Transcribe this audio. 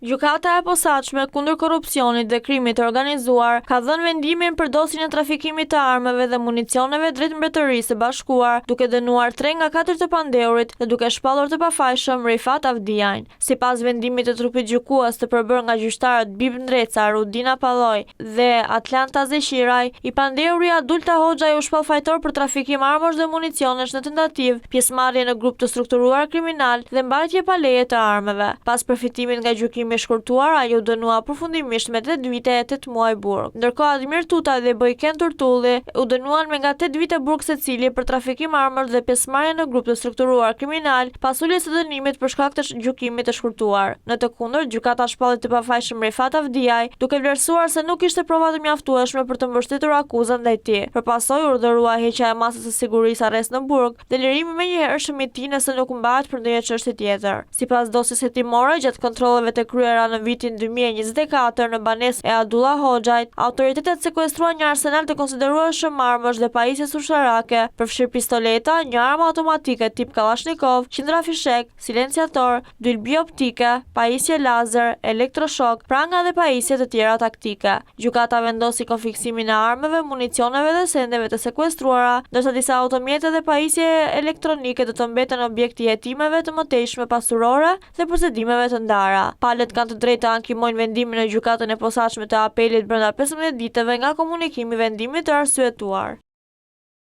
Gjykata e posaçme kundër korrupsionit dhe krimit të organizuar ka dhënë vendimin për dosjen e trafikimit të armëve dhe municioneve drejt Mbretërisë së Bashkuar, duke dënuar 3 nga 4 të pandeurit dhe duke shpallur të pafajshëm Rifat Avdiajn. Sipas vendimit të trupit gjykues të përbërë nga gjyqtarët Bib Ndreca, Rudina Palloj dhe Atlanta Zeshiraj, i pandeuri Adulta Hoxha u shpall fajtor për trafikim armësh dhe municionesh në tentativë, pjesëmarrje në grup të strukturuar kriminal dhe mbajtje pa leje të armëve. Pas përfitimit nga gjykimi i shkurtuar, ai u dënua përfundimisht me 8 vite e 8 muaj burg. Ndërkohë Admir Tuta dhe Bojken Turtulli u dënuan me nga 8 vite burg secili për trafikim armësh dhe pjesëmarrje në grup të strukturuar kriminal, pas uljes së dënimit për shkak të gjykimit të shkurtuar. Në të kundërt, gjykata shpalli të pafajshëm Rifat Avdiaj, duke vlerësuar se nuk ishte prova të mjaftueshme për të mbështetur akuzën ndaj tij. Përpasoj urdhërua heqja e masës së sigurisë arrest në burg dhe lirimi menjëhershëm i tij nëse nuk mbahet për ndonjë çështje tjetër. Sipas dosjes hetimore, gjatë kontrolleve të kryera në vitin 2024 në banesën e Abdullah Hoxhait, autoritetet sekuestruan një arsenal të konsiderueshëm armësh dhe pajisje ushtarake, përfshirë pistoleta, një armë automatike tip Kalashnikov, qindra fishek, silenciator, dylbi optike, pajisje lazer, elektroshok, pranga dhe pajisje të tjera taktike. Gjykata vendosi konfiksimin e armëve, municioneve dhe sendeve të sekuestruara, ndërsa disa automjete dhe pajisje elektronike do të mbeten objekt i hetimeve të mëtejshme pasurore dhe procedimeve të ndara. Palët kanë të drejtë të ankimojnë vendimin në gjykatën e posaçme të apelit brenda 15 ditëve nga komunikimi i vendimit të arsyetuar.